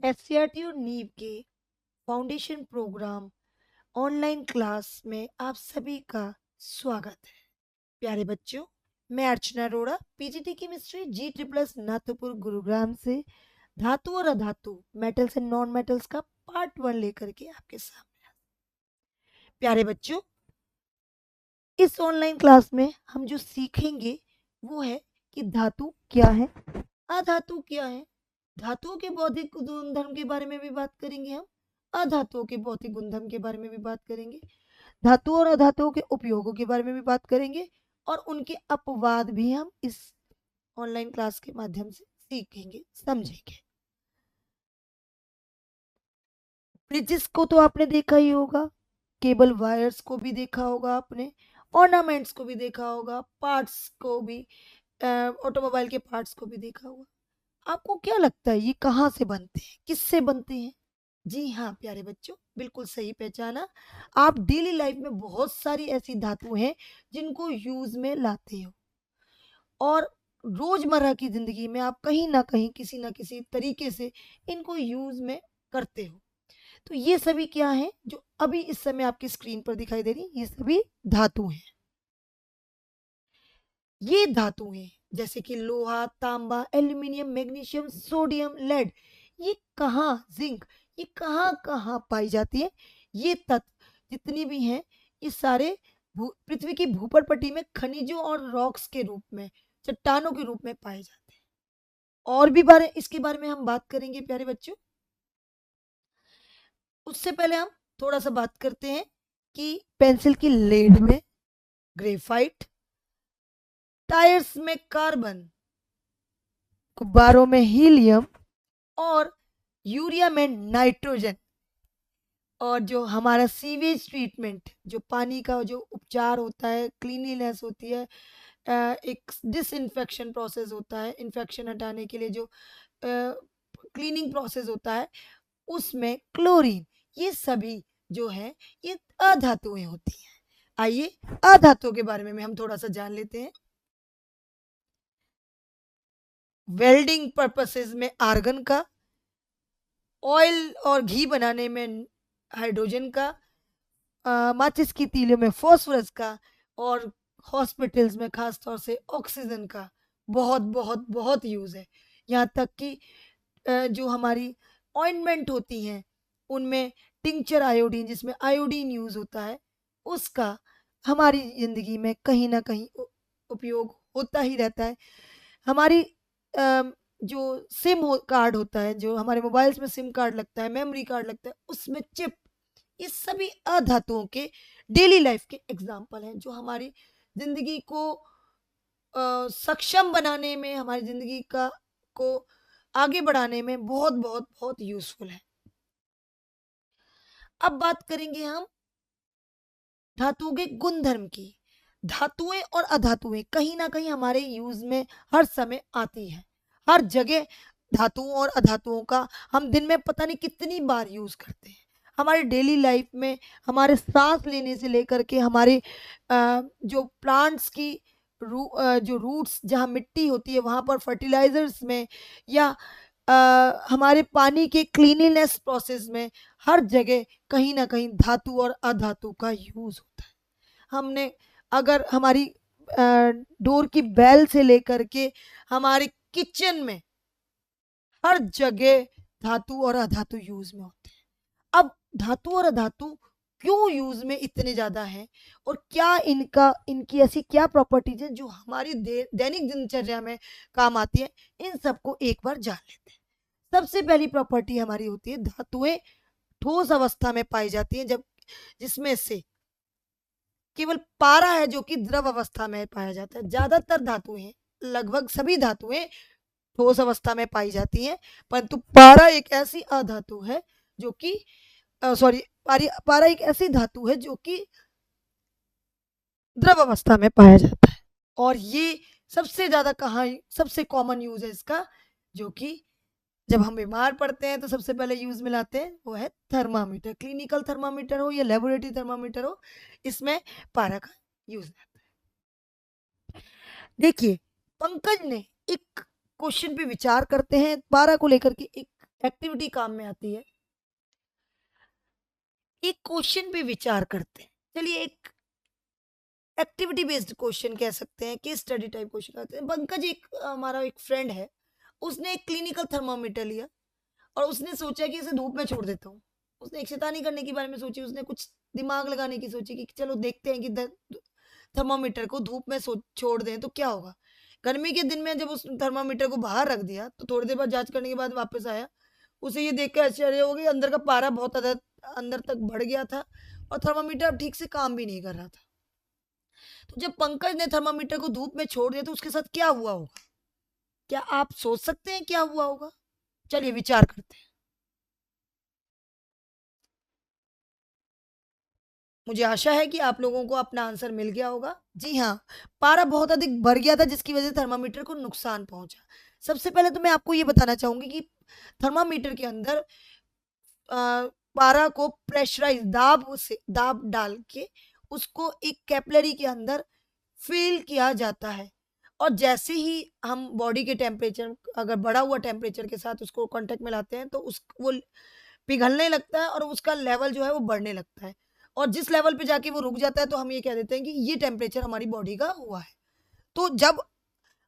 SCERT और नीव के फाउंडेशन प्रोग्राम ऑनलाइन क्लास में आप सभी का स्वागत है। प्यारे बच्चों, मैं अर्चना अरोड़ा पीजीटी केमिस्ट्री जी ट्रिपल नाथुपुर गुरुग्राम से धातु और अधातु मेटल्स एंड नॉन मेटल्स का पार्ट 1 लेकर के आपके सामने। प्यारे बच्चों, इस ऑनलाइन क्लास में हम जो सीखेंगे वो है कि धातु क्या है, अधातु क्या है। धातुओं के भौतिक गुणधर्म के बारे में भी बात करेंगे हम, अधातुओं के भौतिक गुणधर्म के बारे में भी बात करेंगे, धातु और अधातुओं के उपयोगों के बारे में भी बात करेंगे और उनके अपवाद भी हम इस ऑनलाइन क्लास के माध्यम से सीखेंगे, समझेंगे। ब्रिजेस को तो आपने देखा ही होगा, केबल वायर्स को भी देखा होगा आपने, ऑर्नामेंट्स को भी देखा होगा, पार्ट्स को भी, ऑटोमोबाइल के पार्ट्स को भी देखा होगा। आपको क्या लगता है ये कहाँ से बनते हैं, किससे बनते हैं? जी हाँ प्यारे बच्चों, बिल्कुल सही पहचाना। आप डेली लाइफ में बहुत सारी ऐसी धातु हैं जिनको यूज में लाते हो और रोजमर्रा की जिंदगी में आप कहीं ना कहीं किसी ना किसी तरीके से इनको यूज में करते हो। तो ये सभी क्या है जो अभी इस समय आपकी स्क्रीन पर दिखाई दे रही, ये सभी धातु हैं। ये धातुएं जैसे कि लोहा, तांबा, एल्यूमिनियम, मैग्नीशियम, सोडियम, लेड, ये कहाँ, जिंक, ये कहाँ कहाँ पाई जाती है? ये तत्व जितनी भी हैं ये सारे पृथ्वी की भूपर पट्टी में खनिजों और रॉक्स के रूप में, चट्टानों के रूप में पाए जाते हैं। और भी इसके बारे में हम बात करेंगे प्यारे बच्चों। उससे पहले हम थोड़ा सा बात करते हैं कि पेंसिल की लेड में ग्रेफाइट, टायर्स में कार्बन, गुब्बारों में हीलियम और यूरिया में नाइट्रोजन, और जो हमारा सीवेज ट्रीटमेंट, जो पानी का जो उपचार होता है, क्लीनलीनेस होती है, एक डिसइंफेक्शन प्रोसेस होता है, इन्फेक्शन हटाने के लिए जो क्लीनिंग प्रोसेस होता है, उसमें क्लोरीन, ये सभी जो है ये अधातुएं होती हैं। आइए अधातुओं के बारे में हम थोड़ा सा जान लेते हैं। वेल्डिंग पर्पसेस में आर्गन का, ऑयल और घी बनाने में हाइड्रोजन का, माचिस की तीलियों में फॉस्फोरस का, और हॉस्पिटल्स में खास तौर से ऑक्सीजन का बहुत बहुत बहुत यूज है। यहाँ तक कि जो हमारी ऑइंटमेंट होती हैं उनमें टिंचर आयोडीन, जिसमें आयोडीन यूज होता है, उसका हमारी जिंदगी में कहीं ना कहीं उपयोग होता ही रहता है। हमारी जो कार्ड होता है, जो हमारे मोबाइल्स में सिम कार्ड लगता है, मेमोरी कार्ड लगता है, उसमें चिप, ये सभी अधातुओं के डेली लाइफ के एग्जाम्पल हैं जो हमारी जिंदगी को सक्षम बनाने में, हमारी जिंदगी का को आगे बढ़ाने में बहुत बहुत बहुत यूजफुल है। अब बात करेंगे हम धातुओं के गुणधर्म की। धातुएं और अधातुएं कहीं ना कहीं हमारे यूज में हर समय आती हैं, हर जगह धातुओं और अधातुओं का हम दिन में पता नहीं कितनी बार यूज करते हैं। हमारे डेली लाइफ में, हमारे सांस लेने से लेकर के हमारे जो प्लांट्स की जो रूट्स, जहाँ मिट्टी होती है वहाँ पर फर्टिलाइजर्स में, या हमारे पानी के क्लीनिनेस प्रोसेस में, हर जगह कहीं ना कहीं धातु और अधातु का यूज होता है। हमने अगर हमारी डोर की बेल से लेकर के हमारे किचन में हर जगह धातु और अधातु यूज में होते हैं। अब धातु और अधातु क्यों यूज में इतने ज्यादा हैं और क्या इनकी ऐसी क्या प्रॉपर्टीज है जो हमारी दैनिक दिनचर्या में काम आती है, इन सबको एक बार जान लेते हैं। सबसे पहली प्रॉपर्टी हमारी होती है, धातुएं ठोस अवस्था में पाई जाती हैं, जब जिसमें से केवल पारा है जो कि द्रव अवस्था में पाया जाता है। ज्यादातर धातुएं, लगभग सभी धातुएं ठोस अवस्था में पाई जाती हैं, परंतु पारा एक ऐसी अधातु है जो कि सॉरी पारा एक ऐसी धातु है जो कि द्रव अवस्था में पाया जाता है। और ये सबसे ज्यादा कहाँ, सबसे कॉमन यूज है इसका, जो कि जब हम बीमार पड़ते हैं तो सबसे पहले यूज में लाते हैं, वो है थर्मामीटर। क्लिनिकल थर्मामीटर हो या लेबोरेटरी थर्मामीटर हो, इसमें पारा का यूज रहता है। देखिए पंकज ने एक क्वेश्चन पे विचार करते हैं, पारा को लेकर के एक एक्टिविटी काम में आती है। एक क्वेश्चन पे विचार करते हैं। चलिए एक एक्टिविटी बेस्ड क्वेश्चन कह सकते हैं, केस स्टडी टाइप क्वेश्चन आते हैं। पंकज एक हमारा एक फ्रेंड है, उसने एक क्लिनिकल थर्मामीटर लिया और उसने सोचा कि इसे धूप में छोड़ देता हूँ। उसने एक शैतानी करने के बारे में सोची, उसने कुछ दिमाग लगाने की सोची कि चलो देखते हैं कि थर्मामीटर को धूप में छोड़ दें तो क्या होगा। गर्मी के दिन में जब उस थर्मामीटर को बाहर रख दिया तो थोड़ी देर बाद जांच करने के बाद वापस आया, उसे ये देख कर आश्चर्य हो गया, अंदर का पारा बहुत अंदर तक बढ़ गया था और थर्मामीटर अब ठीक से काम भी नहीं कर रहा था। तो जब पंकज ने थर्मामीटर को धूप में छोड़ दिया तो उसके साथ क्या हुआ होगा? क्या आप सोच सकते हैं क्या हुआ होगा? चलिए विचार करते हैं। मुझे आशा है कि आप लोगों को अपना आंसर मिल गया होगा। जी हाँ, पारा बहुत अधिक बढ़ गया था जिसकी वजह से थर्मामीटर को नुकसान पहुंचा। सबसे पहले तो मैं आपको ये बताना चाहूंगी कि थर्मामीटर के अंदर पारा को प्रेशराइज दाब डाल के उसको एक कैपिलरी के अंदर फील किया जाता है और जैसे ही हम बॉडी के टेम्परेचर अगर बढ़ा हुआ टेम्परेचर के साथ उसको कांटेक्ट में लाते हैं तो उस वो पिघलने लगता है और उसका लेवल जो है वो बढ़ने लगता है और जिस लेवल पे जाके वो रुक जाता है तो हम ये कह देते हैं कि ये टेम्परेचर हमारी बॉडी का हुआ है। तो जब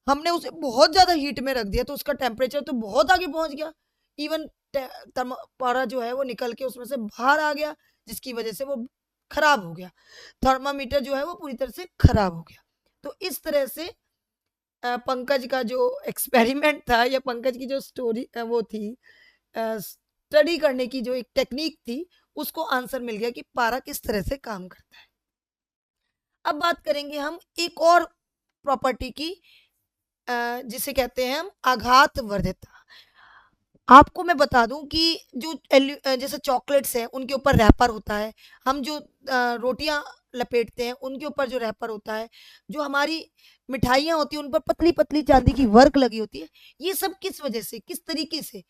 हमने उसे बहुत ज्यादा हीट में रख दिया तो उसका टेम्परेचर तो बहुत आगे पहुंच गया, इवन पारा जो है वो निकल के उसमें से बाहर आ गया जिसकी वजह से वो खराब हो गया, थर्मामीटर जो है वो पूरी तरह से खराब हो गया। तो इस तरह से पंकज का जो एक्सपेरिमेंट था या पंकज की जो स्टोरी वो थी, स्टडी करने की जो एक टेक्निक थी, उसको आंसर मिल गया कि पारा किस तरह से काम करता है। अब बात करेंगे हम एक और प्रॉपर्टी की, जिसे कहते हैं हम आघात वर्धिता। आपको मैं बता दूं कि जो जैसे चॉकलेट्स हैं उनके ऊपर रैपर होता है, हम जो रोटियां लपेटते हैं उनके ऊपर जो रैपर होता है, जो हमारी मिठाइयाँ होती हैं उन पर पतली पतली चांदी की वर्क लगी होती है, ये सब किस वजह से किस तरीके से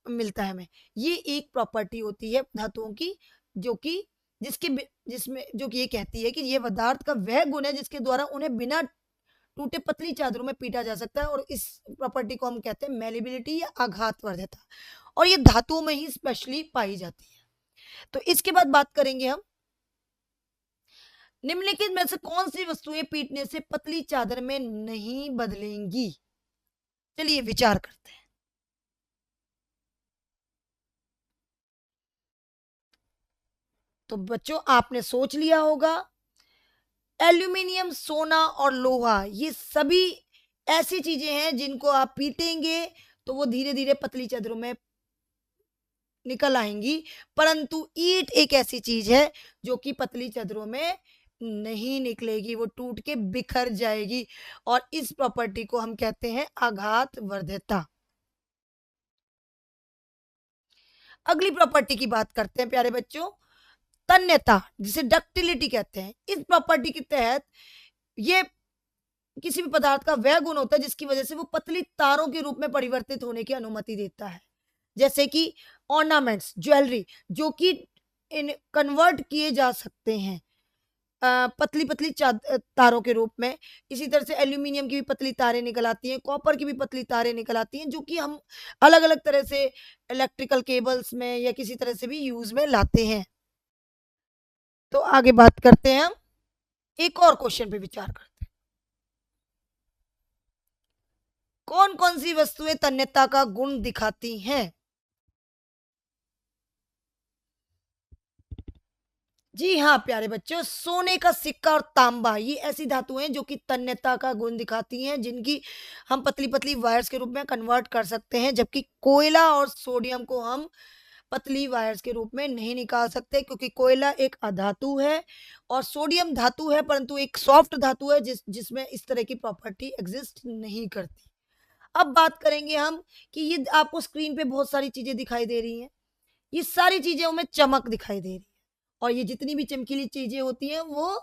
मिलता है हमें? ये एक प्रॉपर्टी होती है धातुओं की जो कि जिसमें जो कि ये कहती है कि ये पदार्थ का वह गुण है जिसके द्वारा उन्हें बिना टूटे पतली चादरों में पीटा जा सकता है और इस प्रॉपर्टी को हम कहते हैं मेलिबिलिटी या आघात वर्धता और ये धातुओं में ही स्पेशली पाई जाती है। तो इसके बाद बात करेंगे हम निम्नलिखित में से कौन सी वस्तुएं पीटने से पतली चादर में नहीं बदलेंगी? चलिए विचार करते हैं। तो बच्चों आपने सोच लिया होगा, एल्यूमिनियम, सोना और लोहा ये सभी ऐसी चीजें हैं जिनको आप पीटेंगे तो वो धीरे धीरे पतली चादरों में निकल आएंगी, परंतु ईंट एक ऐसी चीज है जो कि पतली चादरों में नहीं निकलेगी, वो टूट के बिखर जाएगी और इस प्रॉपर्टी को हम कहते हैं आघात वर्धता। अगली प्रॉपर्टी की बात करते हैं प्यारे बच्चों, तन्यता जिसे डक्टिलिटी कहते हैं। इस प्रॉपर्टी के तहत ये किसी भी पदार्थ का वह गुण होता है जिसकी वजह से वो पतली तारों के रूप में परिवर्तित होने की अनुमति देता है, जैसे कि ऑर्नामेंट्स, ज्वेलरी जो कि इन कन्वर्ट किए जा सकते हैं पतली पतली तारों के रूप में। इसी तरह से एल्यूमिनियम की भी पतली तारें निकल आती हैं, कॉपर की भी पतली तारें निकल आती हैं जो कि हम अलग अलग तरह से इलेक्ट्रिकल केबल्स में या किसी तरह से भी यूज में लाते हैं। तो आगे बात करते हैं हम एक और क्वेश्चन पे विचार करते हैं, कौन कौन सी वस्तुएं तन्यता का गुण दिखाती हैं? जी हाँ प्यारे बच्चों, सोने का सिक्का और तांबा ये ऐसी धातुएं हैं जो कि तन्यता का गुण दिखाती हैं, जिनकी हम पतली पतली वायर्स के रूप में कन्वर्ट कर सकते हैं, जबकि कोयला और सोडियम को हम पतली वायर्स के रूप में नहीं निकाल सकते क्योंकि कोयला एक अधातु है और सोडियम धातु है परंतु एक सॉफ्ट धातु है जिसमें इस तरह की प्रॉपर्टी एग्जिस्ट नहीं करती। अब बात करेंगे हम कि ये आपको स्क्रीन पे बहुत सारी चीजें दिखाई दे रही हैं, ये सारी चीजें में चमक दिखाई दे रही है और ये जितनी भी चमकीली चीजें होती हैं वो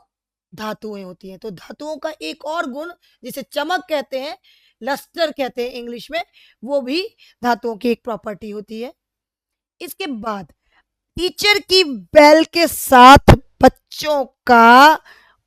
धातुएं होती हैं। तो धातुओं का एक और गुण जिसे चमक कहते हैं, लस्टर कहते हैं इंग्लिश में, वो भी धातुओं की एक प्रॉपर्टी होती है। इसके बाद टीचर की बेल के साथ बच्चों का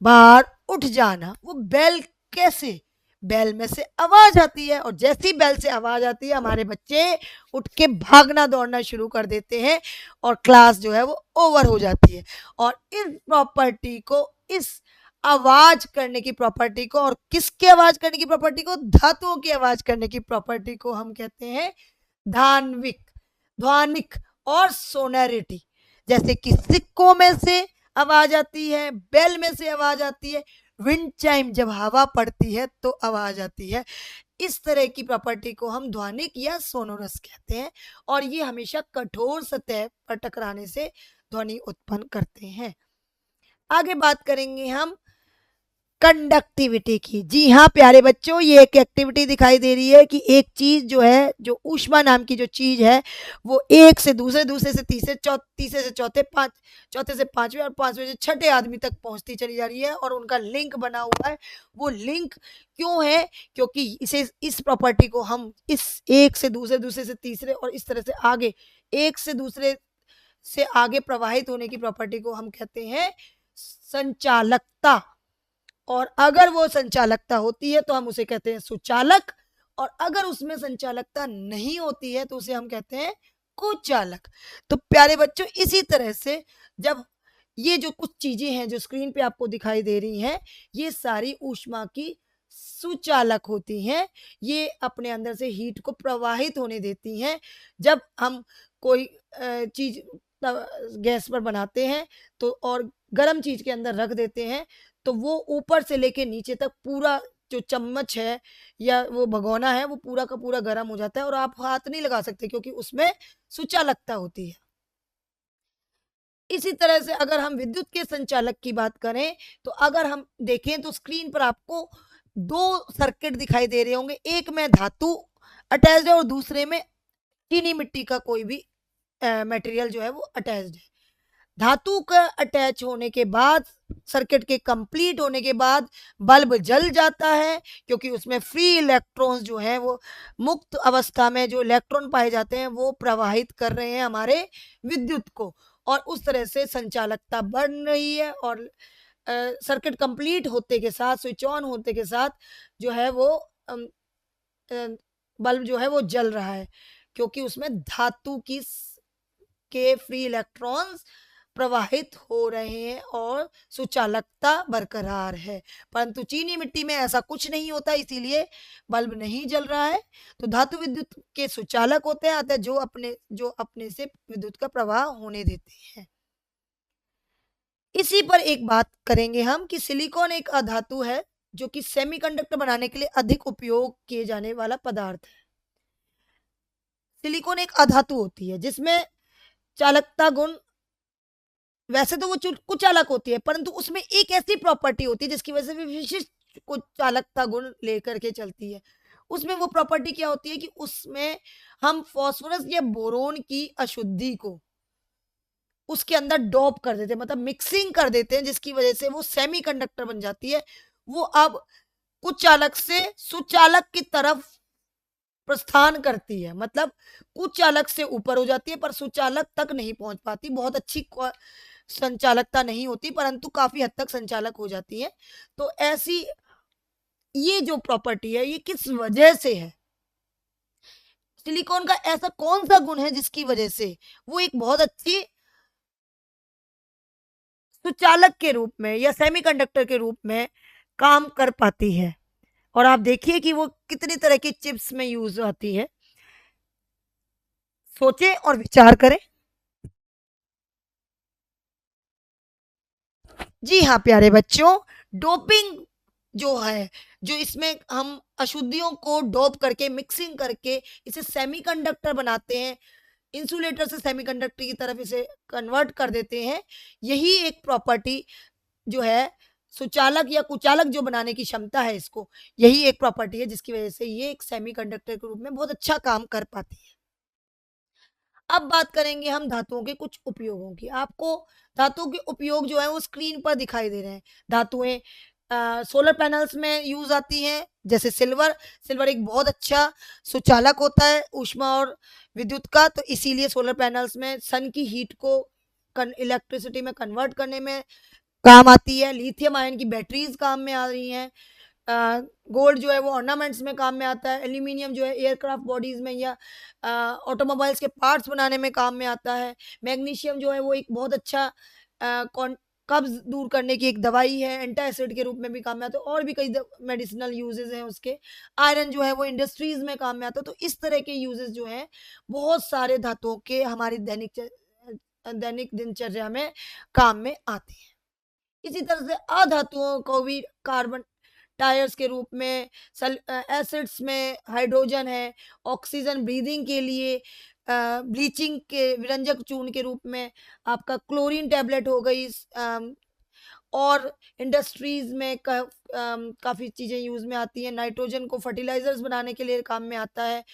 बाहर उठ जाना, वो बेल कैसे? बेल में से आवाज आती है, और जैसी बेल से आवाज आती है हमारे बच्चे उठ के भागना दौड़ना शुरू कर देते हैं और क्लास जो है वो ओवर हो जाती है। और इस प्रॉपर्टी को, इस आवाज करने की प्रॉपर्टी को, और किसकी आवाज करने की प्रॉपर्टी को, धातुओं की आवाज करने की प्रॉपर्टी को हम कहते हैं धान्विक, ध्वनिक और सोनैरिटी। जैसे कि सिक्कों में से आवाज आती है, बेल में से आवाज आती है, विंड चाइम जब हवा पड़ती है तो आवाज आती है। इस तरह की प्रॉपर्टी को हम ध्वनिक या सोनोरस कहते हैं, और ये हमेशा कठोर सतह पर टकराने से ध्वनि उत्पन्न करते हैं। आगे बात करेंगे हम कंडक्टिविटी की। जी हाँ प्यारे बच्चों, ये एक एक्टिविटी दिखाई दे रही है कि एक चीज जो है, जो ऊष्मा नाम की जो चीज है, वो एक से दूसरे, दूसरे से तीसरे, तीसरे से चौथे, चौथे से पांचवें और पांचवें से छठे आदमी तक पहुंचती चली जा रही है, और उनका लिंक बना हुआ है। वो लिंक क्यों है? क्योंकि इस प्रॉपर्टी को हम इस एक से दूसरे, दूसरे से तीसरे और इस तरह से आगे, एक से दूसरे से आगे प्रवाहित होने की प्रॉपर्टी को हम कहते हैं संचालकता। और अगर वो संचालकता होती है तो हम उसे कहते हैं सुचालक, और अगर उसमें संचालकता नहीं होती है तो उसे हम कहते हैं कुचालक। तो प्यारे बच्चों, इसी तरह से जब ये जो कुछ चीजें हैं जो स्क्रीन पे आपको दिखाई दे रही हैं, ये सारी ऊष्मा की सुचालक होती हैं। ये अपने अंदर से हीट को प्रवाहित होने देती हैं। जब हम कोई चीज गैस पर बनाते हैं तो, और गर्म चीज के अंदर रख देते हैं, तो वो ऊपर से लेके नीचे तक पूरा जो चम्मच है या वो भगोना है, वो पूरा का पूरा गर्म हो जाता है, और आप हाथ नहीं लगा सकते क्योंकि उसमें सुचालकता होती है। इसी तरह से अगर हम विद्युत के संचालक की बात करें, तो अगर हम देखें तो स्क्रीन पर आपको दो सर्किट दिखाई दे रहे होंगे। एक में धातु अटैच्ड है और दूसरे में चीनी मिट्टी का कोई भी मटेरियल जो है वो अटैच्ड है। धातु का अटैच होने के बाद, सर्किट के कंप्लीट होने के बाद बल्ब जल जाता है, क्योंकि उसमें फ्री इलेक्ट्रॉन्स जो हैं, वो मुक्त अवस्था में जो इलेक्ट्रॉन पाए जाते हैं वो प्रवाहित कर रहे हैं हमारे विद्युत को, और उस तरह से संचालकता बढ़ रही है। और सर्किट कंप्लीट होते के साथ, स्विच ऑन होते के साथ जो है वो बल्ब जो है वो जल रहा है, क्योंकि उसमें धातु की के फ्री इलेक्ट्रॉन्स प्रवाहित हो रहे हैं और सुचालकता बरकरार है। परंतु चीनी मिट्टी में ऐसा कुछ नहीं होता, इसीलिए बल्ब नहीं जल रहा है। तो धातु विद्युत के सुचालक होते हैं, अतः जो अपने से विद्युत का प्रवाह होने देते हैं। इसी पर एक बात करेंगे हम कि सिलिकॉन एक अधातु है जो कि सेमीकंडक्टर बनाने के लिए अधिक उपयोग किए जाने वाला पदार्थ है। सिलिकॉन एक अधातु होती है जिसमें चालकता गुण, वैसे तो वो कुचालक होती है, परंतु उसमें एक ऐसी प्रॉपर्टी होती है जिसकी वजह से विशिष्ट कुचालकता गुण लेकर के चलती है। उसमें वो प्रॉपर्टी क्या होती है कि उसमें हम फास्फोरस या बोरोन की अशुद्धि को उसके अंदर डोप कर देते हैं, मतलब मिक्सिंग कर देते हैं, जिसकी वजह से वो सेमीकंडक्टर बन जाती है। वो अब कुचालक से सुचालक की तरफ प्रस्थान करती है, मतलब कुचालक से ऊपर हो जाती है पर सुचालक तक नहीं पहुंच पाती। बहुत अच्छी संचालकता नहीं होती, परंतु काफी हद तक संचालक हो जाती है। तो ऐसी ये जो प्रॉपर्टी है, ये किस वजह से है? सिलिकॉन का ऐसा कौन सा गुण है जिसकी वजह से वो एक बहुत अच्छी सुचालक के रूप में या सेमीकंडक्टर के रूप में काम कर पाती है? और आप देखिए कि वो कितनी तरह की चिप्स में यूज आती है। सोचें और विचार करें। जी हाँ प्यारे बच्चों, डोपिंग जो है, जो इसमें हम अशुद्धियों को डोप करके, मिक्सिंग करके इसे सेमीकंडक्टर बनाते हैं, इंसुलेटर से सेमीकंडक्टर की तरफ इसे कन्वर्ट कर देते हैं। यही एक प्रॉपर्टी जो है, सुचालक या कुचालक जो बनाने की क्षमता है इसको, यही एक प्रॉपर्टी है जिसकी वजह से ये एक सेमीकंडक्टर के रूप में बहुत अच्छा काम कर पाती है। अब बात करेंगे हम धातुओं के कुछ उपयोगों की। आपको धातुओं के उपयोग जो है वो स्क्रीन पर दिखाई दे रहे हैं। धातुएं सोलर पैनल्स में यूज आती हैं, जैसे सिल्वर। सिल्वर एक बहुत अच्छा सुचालक होता है ऊष्मा और विद्युत का, तो इसीलिए सोलर पैनल्स में सन की हीट को इलेक्ट्रिसिटी में कन्वर्ट करने में काम आती है। लिथियम आयन की बैटरीज काम में आ रही हैं। गोल्ड जो है वो ऑर्नामेंट्स में काम में आता है, एल्यूमिनियम जो है एयरक्राफ्ट बॉडीज में या ऑटोमोबाइल्स के पार्ट्स बनाने में काम में आता है, मैग्नीशियम जो है वो एक बहुत अच्छा कब्ज दूर करने की एक दवाई है, एंटा एसिड के रूप में भी काम में आता है, और भी कई मेडिसिनल यूजेस हैं उसके। आयरन जो है वो इंडस्ट्रीज में काम में आता है। तो इस तरह के यूजेस जो हैं बहुत सारे धातुओं के हमारी दैनिक दिनचर्या में काम में आते हैं। इसी तरह से अधातुओं को भी कार्बन टायर्स के रूप में, एसिड्स में हाइड्रोजन है, ऑक्सीजन ब्रीदिंग के लिए, ब्लीचिंग के विरंजक चूर्ण के रूप में आपका क्लोरीन टैबलेट हो गई, और इंडस्ट्रीज में काफ़ी चीज़ें यूज़ में आती हैं। नाइट्रोजन को फर्टिलाइजर्स बनाने के लिए काम में आता है।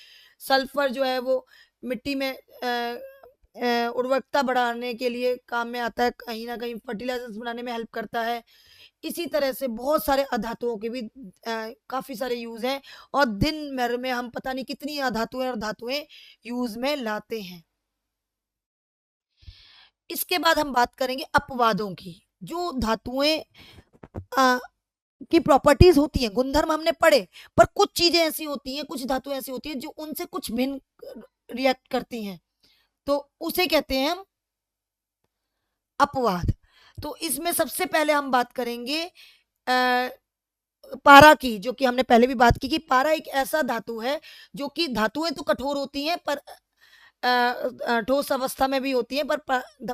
सल्फर जो है वो मिट्टी में उर्वरकता बढ़ाने के लिए काम में आता है, कहीं ना कहीं फर्टिलाइजर्स बनाने में हेल्प करता है। इसी तरह से बहुत सारे अधातुओं के भी काफ़ी सारे यूज़ हैं, और दिन भर में हम पता नहीं कितनी अधातुएं और धातुएं यूज़ में लाते हैं। इसके बाद हम बात करेंगे अपवादों की। जो धातुएं की प्रॉपर्टीज होती हैं, गुणधर्म हमने पढ़े, पर कुछ चीजें ऐसी होती हैं, कुछ धातुएं ऐसी होती हैं जो उनसे कुछ भिन्न रिएक्ट करती हैं, तो उसे कहते हैं हम अपवाद। तो इसमें सबसे पहले हम बात करेंगे पारा की, जो कि हमने पहले भी बात की कि पारा एक ऐसा धातु है जो कि धातुएं तो कठोर होती हैं पर ठोस अवस्था में भी होती है, पर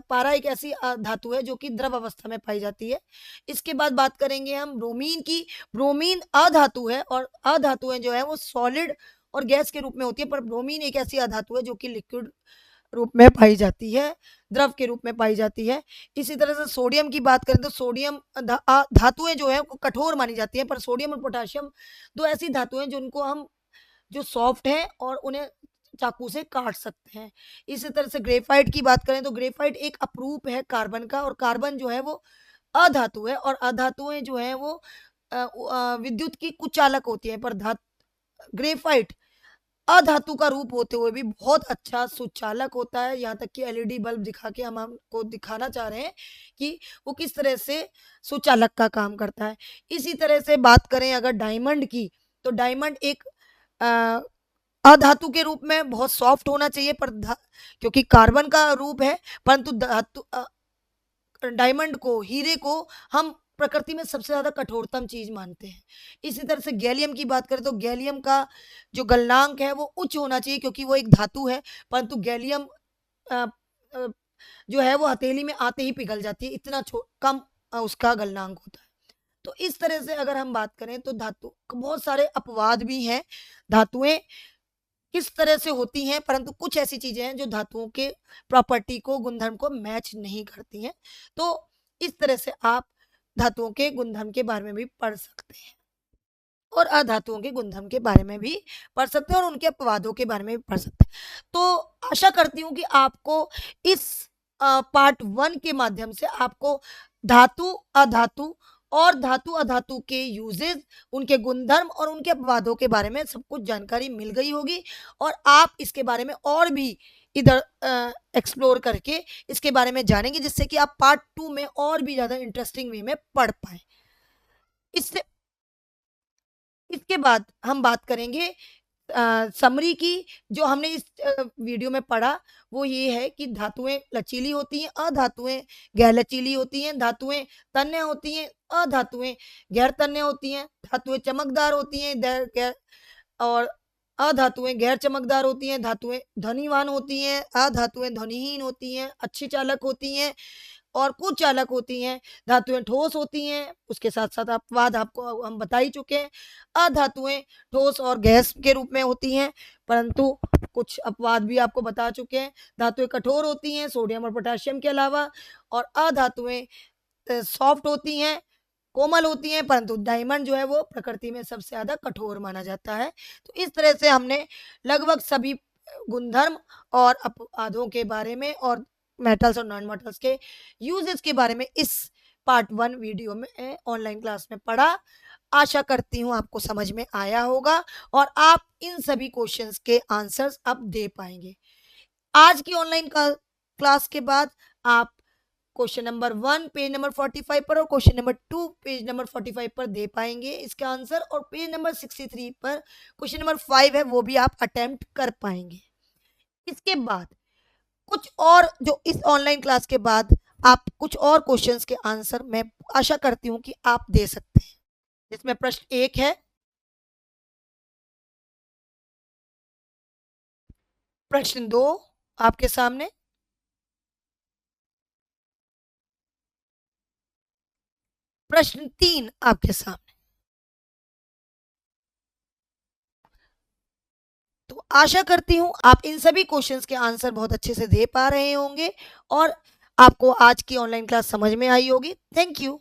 पारा एक ऐसी धातु है जो कि द्रव अवस्था में पाई जाती है। इसके बाद बात करेंगे हम ब्रोमीन की। ब्रोमीन अधातु है, और अधातुएं जो है वो सॉलिड और गैस के रूप में होती है, पर ब्रोमीन एक ऐसी अधातु है जो कि लिक्विड रूप में पाई जाती है, द्रव के रूप में पाई जाती है। इसी तरह से सोडियम की बात करें तो सोडियम धातुएं जो है वो कठोर मानी जाती है, पर सोडियम और पोटाशियम दो ऐसी धातुएं जिनको हम जो सॉफ्ट है और उन्हें चाकू से काट सकते हैं। इसी तरह से ग्रेफाइट की बात करें तो ग्रेफाइट एक अपरूप है कार्बन का, और कार्बन जो है वो अधातु है, और अधातुएं जो है वो विद्युत की कुचालक होती है, पर ग्रेफाइट अधातु का रूप होते हुए भी बहुत अच्छा सुचालक होता है। यहाँ तक कि एलईडी बल्ब दिखा के हम आपको दिखाना चाह रहे हैं कि वो किस तरह से सुचालक का काम करता है। इसी तरह से बात करें अगर डायमंड की, तो डायमंड एक अधातु के रूप में बहुत सॉफ्ट होना चाहिए, पर क्योंकि कार्बन का रूप है, परंतु धातु डायमंड को, हीरे को हम प्रकृति में सबसे ज्यादा कठोरतम चीज मानते हैं। इसी तरह से गैलियम की बात करें तो गैलियम का जो गलनांक है वो उच्च होना चाहिए, क्योंकि वो एक धातु है, परंतु गैलियम जो है वो हथेली में आते ही पिघल जाती है, इतना कम उसका गलनांक होता है। तो इस तरह से अगर हम बात करें तो धातु बहुत सारे अपवाद भी हैं। धातुएं किस तरह से होती हैं, परंतु कुछ ऐसी चीजें हैं जो धातुओं के प्रॉपर्टी को, गुणधर्म को मैच नहीं करती हैं। तो इस तरह से आप धातुओं के गुणधर्म के बारे में भी पढ़ सकते हैं, और अधातुओं के गुणधर्म के बारे में भी पढ़ सकते हैं, और उनके अपवादों के बारे में भी पढ़ सकते हैं। तो आशा करती हूँ कि आपको इस पार्ट 1 के माध्यम से आपको धातु, अधातु और धातु अधातु के यूजेस, उनके गुणधर्म और उनके अपवादों के बारे में सब कुछ जानकारी मिल गई होगी, और आप इसके बारे में और भी इधर एक्सप्लोर करके इसके बारे में जानेंगे, जिससे कि आप पार्ट 2 में और भी ज्यादा इंटरेस्टिंग वे में पढ़ पाए। इससे इसके बाद हम बात करेंगे समरी की। जो हमने इस वीडियो में पढ़ा वो ये है कि धातुएं लचीली होती हैं, अधातुएं गैर लचीली होती हैं, धातुएं तन्य होती हैं, अधातुएं गैर तन्य होती हैं, धातुएं चमकदार होती हैं और अधातुएं गैर चमकदार होती हैं, धातुएं ध्वनिवान होती हैं, अधातुएं ध्वनिहीन होती हैं, अच्छी चालक होती हैं और कुछ चालक होती हैं, धातुएं ठोस होती हैं। उसके साथ साथ अपवाद आपको हम बता ही चुके हैं। अधातुएं ठोस और गैस के रूप में होती हैं, परंतु कुछ अपवाद भी आपको बता चुके हैं। धातुएं कठोर होती हैं सोडियम और पोटाशियम के अलावा, और अधातुएं सॉफ्ट होती हैं, कोमल होती हैं, परंतु डायमंड जो है वो प्रकृति में सबसे ज्यादा कठोर माना जाता है। तो इस तरह से हमने लगभग सभी गुणधर्म और अपवादों के बारे में और मेटल्स और नॉन मेटल्स के यूजेस के बारे में इस पार्ट 1 वीडियो में ऑनलाइन क्लास में पढ़ा। आशा करती हूँ आपको समझ में आया होगा और आप इन सभी क्वेश्चंस के आंसर्स अब दे पाएंगे। आज की ऑनलाइन क्लास के बाद आप क्वेश्चन नंबर 1 पेज नंबर 45 पर और क्वेश्चन नंबर 2 पेज नंबर 45 पर दे पाएंगे इसका आंसर, और पेज नंबर 63 पर क्वेश्चन नंबर 5 है वो भी आप अटेम्प्ट कर पाएंगे। इसके बाद कुछ और जो इस ऑनलाइन क्लास के बाद आप कुछ और क्वेश्चंस के आंसर मैं आशा करती हूं कि आप दे सकते हैं, जिसमें प्रश्न 1 है, प्रश्न 2 आपके सामने, प्रश्न 3 आपके सामने। तो आशा करती हूँ आप इन सभी क्वेश्चंस के आंसर बहुत अच्छे से दे पा रहे होंगे और आपको आज की ऑनलाइन क्लास समझ में आई होगी। Thank you.